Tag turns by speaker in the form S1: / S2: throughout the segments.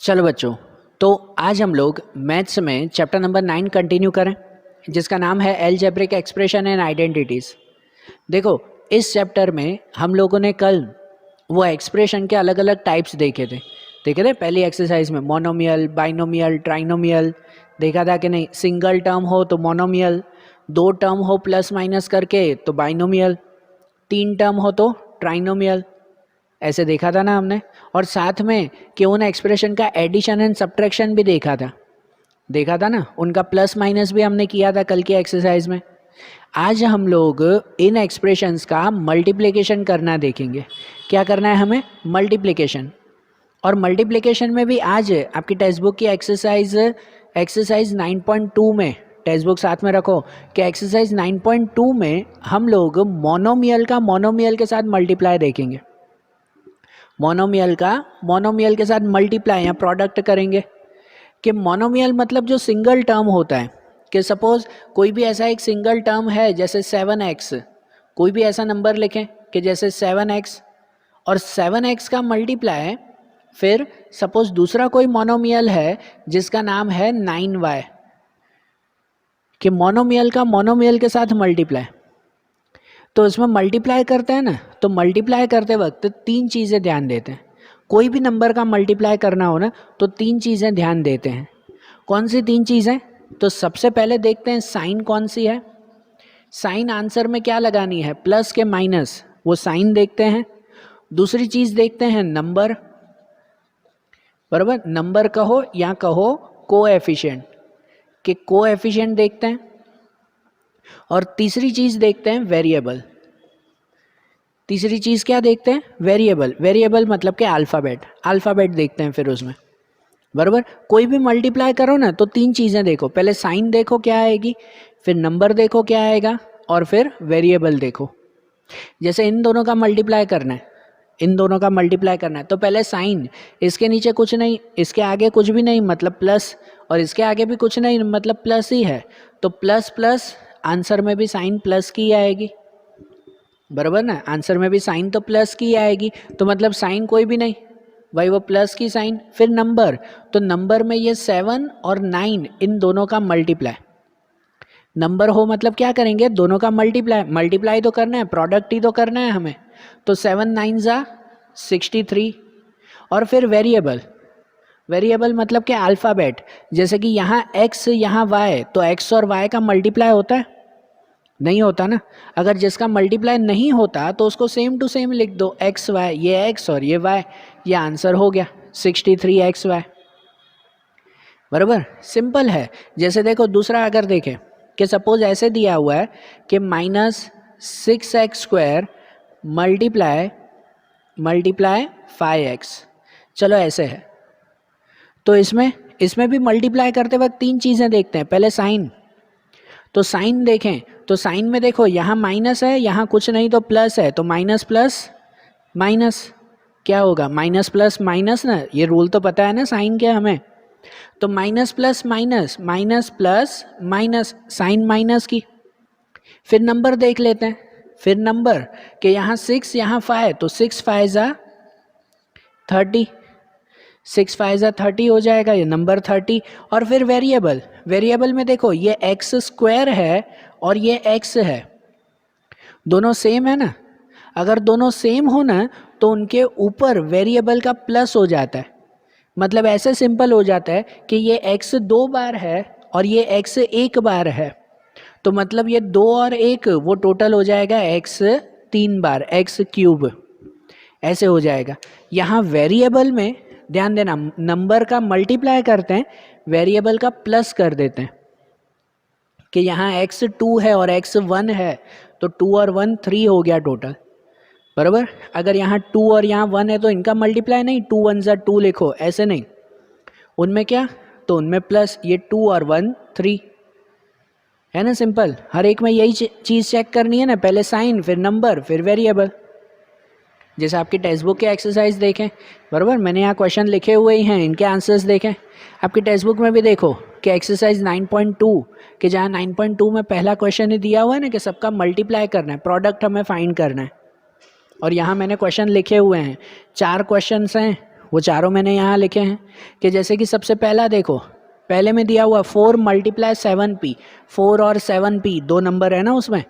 S1: चलो बच्चों, तो आज हम लोग मैथ्स में चैप्टर नंबर 9 कंटिन्यू करें, जिसका नाम है अलजेब्रिक एक्सप्रेशन एंड आइडेंटिटीज़। देखो, इस चैप्टर में हम लोगों ने कल वो एक्सप्रेशन के अलग अलग टाइप्स देखे थे पहली एक्सरसाइज में। मोनोमियल, बाइनोमियल, ट्राइनोमियल देखा था कि नहीं। सिंगल टर्म हो तो मोनोमियल, दो टर्म हो प्लस माइनस करके तो बाइनोमियल, तीन टर्म हो तो ट्राइनोमियल, ऐसे देखा था ना हमने। और साथ में कि उन एक्सप्रेशन का एडिशन एंड सब्ट्रैक्शन भी देखा था ना, उनका प्लस माइनस भी हमने किया था कल की एक्सरसाइज में। आज हम लोग इन एक्सप्रेशंस का मल्टीप्लिकेशन करना देखेंगे। क्या करना है हमें? मल्टीप्लिकेशन। और मल्टीप्लिकेशन में भी आज आपकी टेक्स्ट बुक की एक्सरसाइज 9.2 में, टेक्स्ट बुक साथ में रखो, कि एक्सरसाइज 9.2 में हम लोग मोनोमियल का मोनोमियल के साथ मल्टीप्लाई देखेंगे। मोनोमियल का मोनोमियल के साथ मल्टीप्लाई या प्रोडक्ट करेंगे। कि मोनोमियल मतलब जो सिंगल टर्म होता है, कि सपोज कोई भी ऐसा एक सिंगल टर्म है जैसे 7x, कोई भी ऐसा नंबर लिखें कि जैसे 7x और 7x का मल्टीप्लाई, फिर सपोज दूसरा कोई मोनोमियल है जिसका नाम है 9y, कि मोनोमियल का मोनोमियल के साथ मल्टीप्लाई। तो इसमें मल्टीप्लाई करते हैं ना, तो मल्टीप्लाई करते वक्त तीन चीज़ें ध्यान देते हैं। कोई भी नंबर का मल्टीप्लाई करना हो ना तो तीन चीज़ें ध्यान देते हैं। कौन सी तीन चीज़ें? तो सबसे पहले देखते हैं साइन कौन सी है। साइन आंसर में क्या लगानी है, प्लस के माइनस, वो साइन देखते हैं। दूसरी चीज़ देखते हैं नंबर, बराबर, नंबर कहो या कहो कोएफिशिएंट, कि कोएफिशिएंट देखते हैं। और तीसरी चीज़ देखते हैं वेरिएबल। तीसरी चीज़ क्या देखते हैं? वेरिएबल। वेरिएबल मतलब कि अल्फ़ाबेट देखते हैं फिर उसमें, बराबर। कोई भी मल्टीप्लाई करो ना तो तीन चीज़ें देखो, पहले साइन देखो क्या आएगी, फिर नंबर देखो क्या आएगा, और फिर वेरिएबल देखो। जैसे इन दोनों का मल्टीप्लाई करना है, तो पहले साइन, इसके नीचे कुछ नहीं, इसके आगे कुछ भी नहीं मतलब प्लस, और इसके आगे भी कुछ नहीं मतलब प्लस ही है, तो प्लस प्लस, आंसर में भी साइन प्लस की आएगी, बराबर ना। आंसर में भी साइन तो प्लस की आएगी, तो मतलब साइन कोई भी नहीं, भाई वो प्लस की साइन। फिर नंबर, तो नंबर में ये 7 और 9 इन दोनों का मल्टीप्लाई। नंबर हो मतलब क्या करेंगे? दोनों का मल्टीप्लाई तो करना है, प्रोडक्ट ही तो करना है हमें। तो 7 9 जा 63। और फिर वेरिएबल मतलब क्या? अल्फ़ाबेट। जैसे कि यहाँ x यहाँ y, तो x और y का मल्टीप्लाई होता है? नहीं होता ना। अगर जिसका मल्टीप्लाई नहीं होता तो उसको सेम टू सेम लिख दो, एक्स वाई, ये x और ये y, ये आंसर हो गया 63xy, बराबर। सिंपल है। जैसे देखो दूसरा अगर देखें कि सपोज ऐसे दिया हुआ है कि -6x² मल्टीप्लाई 5x। चलो ऐसे है, तो इसमें भी मल्टीप्लाई करते वक्त तीन चीज़ें देखते हैं। पहले साइन, तो साइन देखें, तो साइन में देखो यहाँ माइनस है, यहाँ कुछ नहीं तो प्लस है, तो माइनस प्लस माइनस क्या होगा? माइनस प्लस माइनस ना, ये रूल तो पता है ना साइन क्या हमें। तो minus plus minus, minus plus minus, sine minus की। फिर नंबर देख लेते हैं। फिर नंबर के यहाँ 6 यहाँ 5, तो 6 5 जा 30, 6 5 जा 30 हो जाएगा, ये नंबर 30। और फिर वेरिएबल में देखो ये x² है और ये x है, दोनों सेम है ना। अगर दोनों सेम हो ना तो उनके ऊपर वेरिएबल का प्लस हो जाता है। मतलब ऐसे सिंपल हो जाता है कि ये x 2 बार है और ये x 1 बार है, तो मतलब ये 2 और 1 वो टोटल हो जाएगा x 3 बार, x³, ऐसे हो जाएगा। यहाँ वेरिएबल में ध्यान देना, नंबर का मल्टीप्लाई करते हैं, वेरिएबल का प्लस कर देते हैं। कि यहाँ x2 है और x1 है, तो 2 और 1 3 हो गया टोटल, बराबर। अगर यहाँ 2 और यहाँ 1 है तो इनका मल्टीप्लाई नहीं, 2 1 जा 2 लिखो, ऐसे नहीं। उनमें क्या? तो उनमें प्लस, ये 2 और 1 3 है ना। सिंपल, हर एक में यही चीज़ चेक करनी है ना, पहले साइन, फिर नंबर, फिर वेरिएबल। जैसे आपकी टेक्स्ट बुक के एक्सरसाइज देखें, बराबर, मैंने यहाँ क्वेश्चन लिखे हुए ही हैं, इनके आंसर्स देखें। आपकी टेक्स्ट बुक में भी देखो कि एक्सरसाइज 9.2, कि जहाँ 9.2 में पहला क्वेश्चन ही दिया हुआ है ना कि सबका मल्टीप्लाई करना है, प्रोडक्ट हमें फाइंड करना है। और यहाँ मैंने क्वेश्चन लिखे हुए हैं, 4 क्वेश्चंस हैं, वो चारों मैंने यहाँ लिखे हैं कि जैसे कि सबसे पहला देखो, पहले में दिया हुआ 4 × 7p, 4 और 7p 2 नंबर है ना उसमें,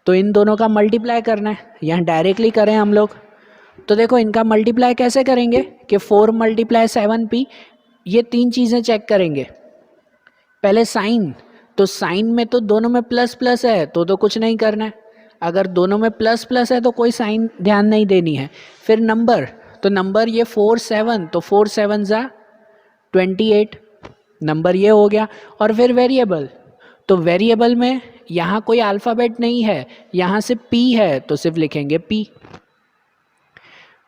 S1: तो इन दोनों का मल्टीप्लाई करना है। यहाँ डायरेक्टली करें हम लोग तो देखो इनका मल्टीप्लाई कैसे करेंगे कि 4 × 7p, ये 3 चीज़ें चेक करेंगे। पहले साइन, तो साइन में तो दोनों में प्लस प्लस है तो कुछ नहीं करना है। अगर दोनों में प्लस प्लस है तो कोई साइन ध्यान नहीं देनी है। फिर नंबर, तो नंबर ये 4 7, तो 4 7 ज़ा 28, नंबर ये हो गया। और फिर वेरिएबल, तो वेरिएबल में यहाँ कोई अल्फ़ाबेट नहीं है, यहाँ से p है तो सिर्फ लिखेंगे p,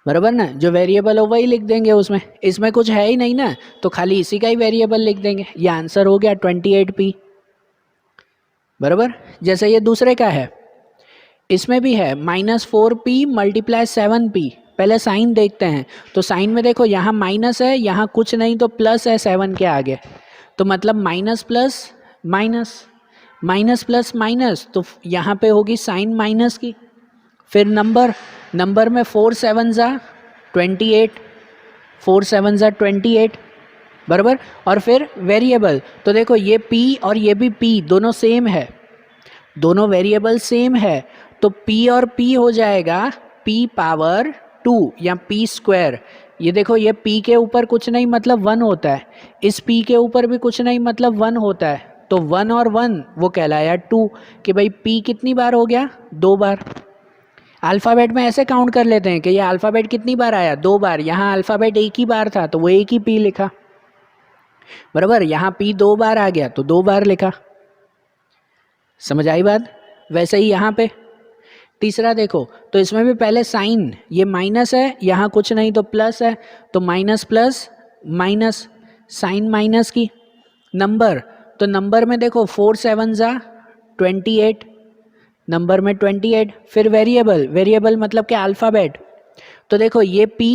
S1: बराबर ना। जो वेरिएबल हो वही लिख देंगे उसमें, इसमें कुछ है ही नहीं ना, तो खाली इसी का ही वेरिएबल लिख देंगे। ये आंसर हो गया 28p, बराबर। जैसे ये दूसरे का है, इसमें भी है -4p × 7p। पहले साइन देखते हैं, तो साइन में देखो यहाँ माइनस है, यहाँ कुछ नहीं तो प्लस है 7 के आगे, तो मतलब minus plus minus, minus plus minus, तो यहाँ पे होगी साइन माइनस की। फिर नंबर, नंबर में 4 7 ज़ा 28, 4 7 ज़ा 28, बराबर। और फिर वेरिएबल, तो देखो ये p और ये भी p दोनों सेम है, दोनों वेरिएबल सेम है, तो p और p हो जाएगा p पावर 2 या p स्क्वायर। ये देखो ये p के ऊपर कुछ नहीं मतलब 1 होता है, इस p के ऊपर भी कुछ नहीं मतलब 1 होता है, तो 1 और 1 वो कहलाया 2, कि भाई p कितनी बार हो गया, 2 बार। अल्फ़ाबेट में ऐसे काउंट कर लेते हैं कि ये अल्फ़ाबेट कितनी बार आया, 2 बार। यहाँ अल्फ़ाबेट एक ही बार था तो वो एक ही p लिखा, बराबर। यहाँ p 2 बार आ गया तो 2 बार लिखा। समझ आई बात। वैसे ही यहाँ पे तीसरा देखो, तो इसमें भी पहले साइन, ये माइनस है, यहाँ कुछ नहीं तो प्लस है, तो minus plus minus, sine minus की। नंबर, तो नंबर में देखो 4 7 ज़ा 28, नंबर में 28। फिर वेरिएबल, वेरिएबल मतलब क्या, अल्फ़ाबेट, तो देखो ये p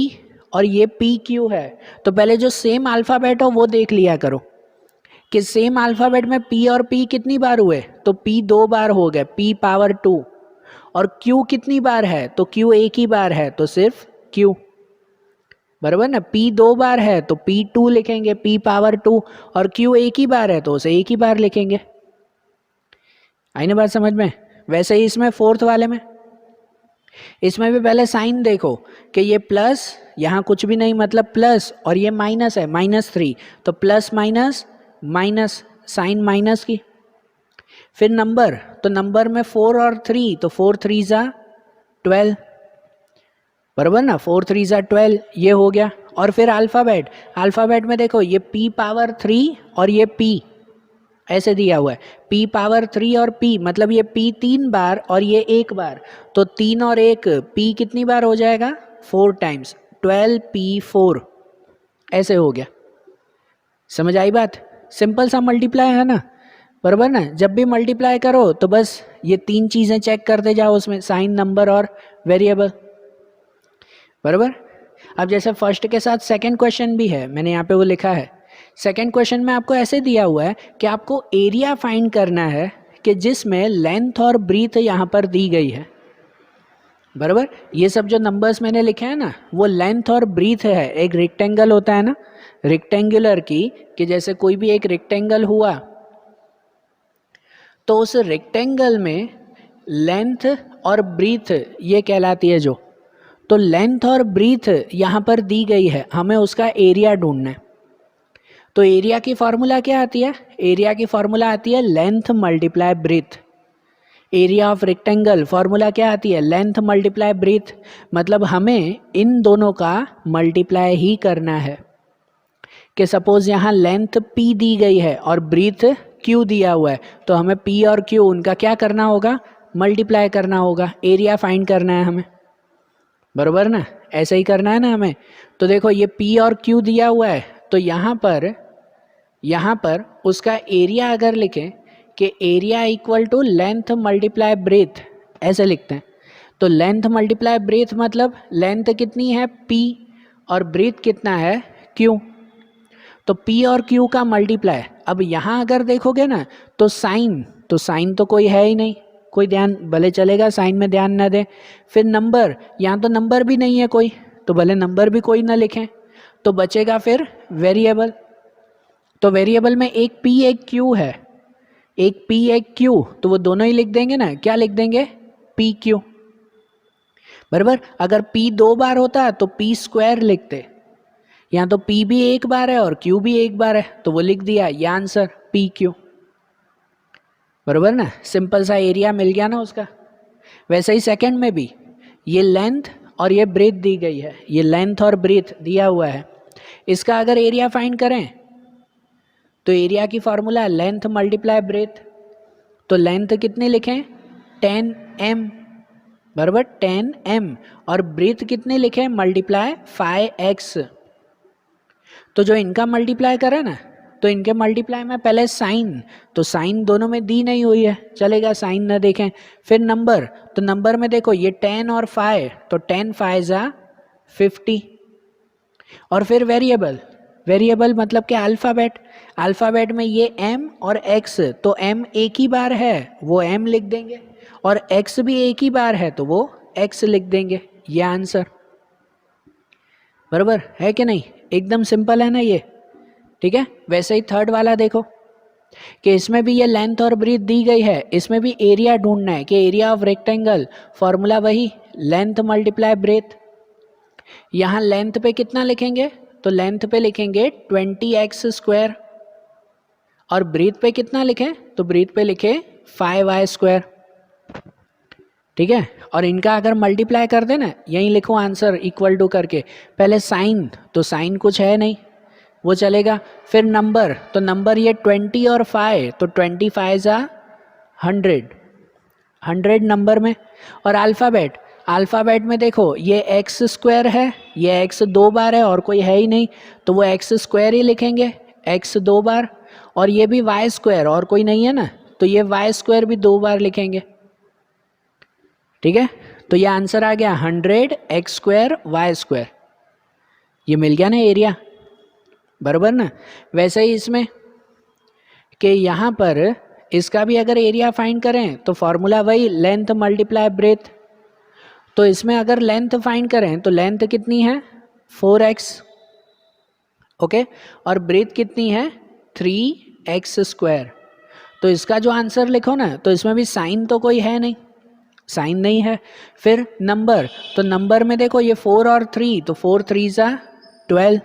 S1: और ये p q है, तो पहले जो सेम अल्फ़ाबेट हो वो देख लिया करो कि सेम अल्फ़ाबेट में p और p कितनी बार हुए, तो p 2 बार हो गए, p पावर 2। और q कितनी बार है, तो q एक ही बार है तो सिर्फ q, बराबर ना। p 2 बार है तो p 2 लिखेंगे, p पावर 2, और q एक ही बार है तो उसे एक ही बार लिखेंगे। आई ना बात समझ में। वैसे ही इसमें फोर्थ वाले में, इसमें भी पहले साइन देखो कि ये प्लस, यहाँ कुछ भी नहीं मतलब प्लस, और ये माइनस है -3, तो plus minus minus, sine minus की। फिर नंबर, तो नंबर में 4 और 3, तो 4 3 ज़ा 12, बराबर ना, 4 3 ज़ा 12, ये हो गया। और फिर अल्फ़ाबेट, अल्फ़ाबेट में देखो ये p पावर 3 और ये p ऐसे दिया हुआ है, p पावर 3 और p, मतलब ये p 3 बार और ये 1 बार, तो 3 और 1 p कितनी बार हो जाएगा, 4 टाइम्स, 12p4, ऐसे हो गया। समझ आई बात। सिंपल सा मल्टीप्लाई है ना, बराबर ना। जब भी मल्टीप्लाई करो तो बस ये 3 चीज़ें चेक करते जाओ उसमें, साइन, नंबर और वेरिएबल, बराबर। अब जैसे फर्स्ट के साथ सेकंड क्वेश्चन भी है, मैंने यहाँ पे वो लिखा है। सेकंड क्वेश्चन में आपको ऐसे दिया हुआ है कि आपको एरिया फाइंड करना है कि जिसमें लेंथ और ब्रीथ यहाँ पर दी गई है, बराबर। ये सब जो नंबर्स मैंने लिखे हैं ना, वो लेंथ और ब्रीथ है। एक रेक्टेंगल होता है ना, रेक्टेंगुलर की, कि जैसे कोई भी एक रेक्टेंगल हुआ तो उस रेक्टेंगल में लेंथ और ब्रीथ ये कहलाती है जो, तो लेंथ और ब्रीथ यहाँ पर दी गई है, हमें उसका एरिया ढूंढना है। तो एरिया की फॉर्मूला क्या आती है, एरिया की फॉर्मूला आती है length multiply breadth. Area of rectangle formula क्या आती है, लेंथ मल्टीप्लाई ब्रीथ, मतलब हमें इन दोनों का मल्टीप्लाई ही करना है। कि सपोज यहाँ लेंथ p दी गई है और ब्रीथ q दिया हुआ है, तो हमें p और q उनका क्या करना होगा, मल्टीप्लाई करना होगा, एरिया फाइंड करना है हमें, बराबर ना। ऐसे ही करना है ना हमें। तो देखो ये p और q दिया हुआ है, तो यहाँ पर उसका एरिया अगर लिखें कि area equal to length multiply breadth, ऐसे लिखते हैं। तो लेंथ मल्टीप्लाई ब्रीथ मतलब लेंथ कितनी है p और ब्रीथ कितना है q, तो p और q का मल्टीप्लाई। अब यहाँ अगर देखोगे ना तो साइन तो कोई है ही नहीं, कोई ध्यान भले चलेगा साइन में ध्यान ना दे। फिर नंबर, यहाँ तो नंबर भी नहीं है कोई, तो भले नंबर भी कोई ना लिखें। तो बचेगा फिर वेरिएबल। तो वेरिएबल में एक p एक q है, एक p एक q, तो वो दोनों ही लिख देंगे ना, क्या लिख देंगे, पी क्यू, बराबर। अगर p 2 बार होता तो p स्क्वायर लिखते, यहाँ तो p भी एक बार है और q भी एक बार है, तो वो लिख दिया, ये आंसर पी क्यू, बराबर ना। सिंपल सा एरिया मिल गया ना उसका। वैसे ही सेकंड में भी ये लेंथ और ये ब्रेथ दी गई है, ये लेंथ और ब्रेथ दिया हुआ है, इसका अगर एरिया फाइंड करें तो एरिया की फॉर्मूला लेंथ मल्टीप्लाई ब्रेथ। तो लेंथ कितनी लिखें, 10m, बराबर 10m, और ब्रेथ कितने लिखें, मल्टीप्लाई 5x। तो जो इनका मल्टीप्लाई करें ना, तो इनके मल्टीप्लाई में पहले साइन, तो साइन दोनों में दी नहीं हुई है, चलेगा साइन ना देखें। फिर नंबर, तो नंबर में देखो ये 10 और 5, तो 10 5 जा 50। और फिर वेरिएबल, वेरिएबल मतलब क्या, अल्फ़ाबेट, अल्फ़ाबेट में ये m और x, तो m एक ही बार है वो m लिख देंगे, और x भी एक ही बार है तो वो x लिख देंगे, ये आंसर, बराबर है कि नहीं, एकदम सिंपल है ना ये, ठीक है। वैसे ही थर्ड वाला देखो कि इसमें भी ये लेंथ और ब्रीथ दी गई है, इसमें भी एरिया ढूंढना है कि एरिया ऑफ रेक्टेंगल, फॉर्मूला वही लेंथ मल्टीप्लाई ब्रेथ। यहाँ लेंथ पे कितना लिखेंगे, तो लेंथ पे लिखेंगे 20x स्क्वायर, और ब्रीथ पे कितना लिखें, तो ब्रीथ पे लिखे 5y स्क्वायर, ठीक है। और इनका अगर मल्टीप्लाई कर देना, यहीं लिखो आंसर इक्वल टू करके, पहले साइन, तो साइन कुछ है नहीं वो चलेगा। फिर नंबर, तो नंबर ये 20 और 5, तो 25 जा 100, 100 नंबर में। और अल्फ़ाबेट, अल्फ़ाबेट में देखो ये एक्स स्क्वायर है, ये एक्स 2 बार है और कोई है ही नहीं, तो वो एक्स स्क्वायर ही लिखेंगे, एक्स 2 बार, और ये भी वाई स्क्वायर और कोई नहीं है ना, तो ये वाई स्क्वायर भी 2 बार लिखेंगे, ठीक है। तो ये आंसर आ गया 100 एक्स स्क्वायर वाई स्क्वायर, ये मिल गया ना एरिया, बराबर ना। वैसे ही इसमें कि यहाँ पर इसका भी अगर एरिया फाइंड करें तो फॉर्मूला वही लेंथ मल्टीप्लाई ब्रेथ। तो इसमें अगर लेंथ फाइंड करें तो लेंथ कितनी है 4x, ओके, और ब्रेथ कितनी है 3x स्क्वायर। तो इसका जो आंसर लिखो ना, तो इसमें भी साइन तो कोई है नहीं, साइन नहीं है। फिर नंबर, तो नंबर में देखो ये 4 और 3, तो 4 3 जा 12,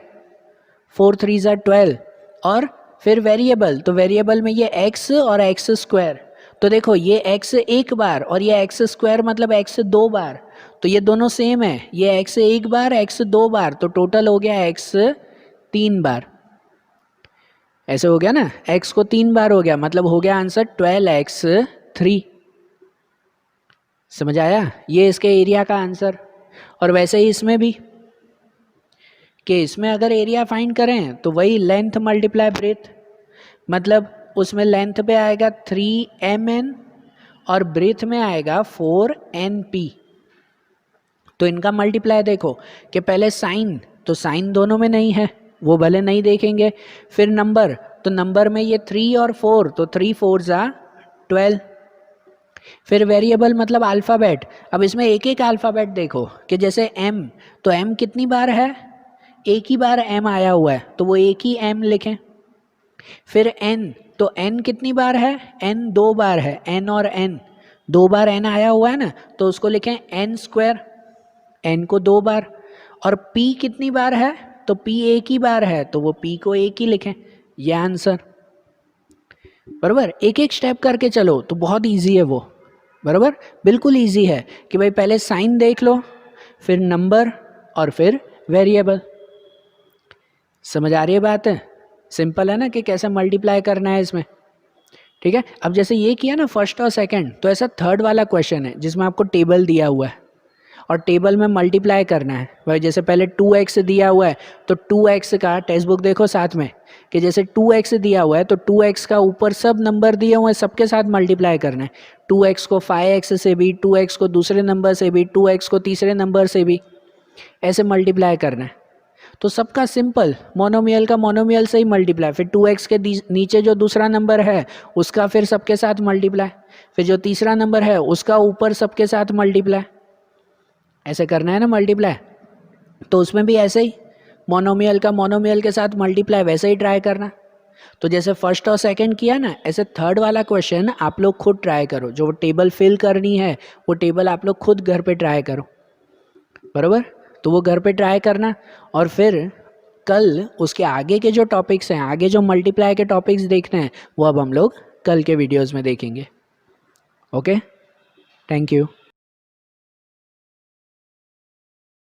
S1: 4 3 जा 12। और फिर वेरिएबल, तो वेरिएबल में ये x और x स्क्वायर, तो देखो ये x एक बार और ये x स्क्वायर मतलब x 2 बार, तो ये दोनों सेम है, ये x एक बार x 2 बार, तो टोटल हो गया x 3 बार, ऐसे हो गया ना, x को 3 बार हो गया, मतलब हो गया आंसर 12x 3। समझ आया, ये इसके एरिया का आंसर। और वैसे ही इसमें भी कि इसमें अगर एरिया फाइंड करें तो वही लेंथ मल्टीप्लाई ब्रेथ, मतलब उसमें लेंथ पे आएगा 3mn और ब्रेथ में आएगा 4np। तो इनका मल्टीप्लाई देखो कि पहले साइन, तो साइन दोनों में नहीं है वो भले नहीं देखेंगे। फिर नंबर, तो नंबर में ये 3 और 4, तो 3 4 जा 12। फिर वेरिएबल मतलब अल्फ़ाबेट, अब इसमें एक एक अल्फ़ाबेट देखो कि जैसे m, तो m कितनी बार है, एक ही बार m आया हुआ है, तो वो एक ही m लिखें। फिर n, तो n कितनी बार है, n 2 बार है, n और n 2 बार n आया हुआ है ना, तो उसको लिखें n स्क्वायर, n को 2 बार। और p कितनी बार है, तो p एक ही बार है, तो वो p को एक ही लिखें, ये आंसर, बराबर। एक एक स्टेप करके चलो तो बहुत इजी है वो, बराबर, बिल्कुल इजी है कि भाई पहले साइन देख लो, फिर नंबर और फिर वेरिएबल। समझ आ रही है बात है, सिंपल है ना कि कैसे मल्टीप्लाई करना है इसमें, ठीक है। अब जैसे ये किया ना फर्स्ट और सेकंड, तो ऐसा थर्ड वाला क्वेश्चन है जिसमें आपको टेबल दिया हुआ है और टेबल में मल्टीप्लाई करना है। भाई जैसे पहले 2x दिया हुआ है, तो 2x का टेक्स्ट बुक देखो साथ में कि जैसे 2x दिया हुआ है, तो 2x का ऊपर सब नंबर दिए हुए हैं सबके साथ मल्टीप्लाई करना है। 2x को 5x से भी, 2x को दूसरे नंबर से भी, 2x को तीसरे नंबर से भी, ऐसे मल्टीप्लाई करना है। तो सबका सिंपल, मोनोमियल का मोनोमियल से ही मल्टीप्लाई, फिर 2x के नीचे जो दूसरा नंबर है उसका फिर सबके साथ मल्टीप्लाई, फिर जो तीसरा नंबर है उसका ऊपर सबके साथ मल्टीप्लाई, ऐसे करना है ना मल्टीप्लाई। तो उसमें भी ऐसे ही मोनोमियल का मोनोमियल के साथ मल्टीप्लाई वैसे ही ट्राई करना। तो जैसे फर्स्ट और सेकंड किया ना, ऐसे थर्ड वाला क्वेश्चन आप लोग खुद ट्राई करो। जो टेबल फिल करनी है वो टेबल आप लोग खुद घर पे ट्राई करो, बराबर। तो वो घर पे ट्राई करना, और फिर कल उसके आगे के जो टॉपिक्स हैं, आगे जो मल्टीप्लाई के टॉपिक्स देखने हैं, वो अब हम लोग कल के वीडियोज़ में देखेंगे। Okay, thank you.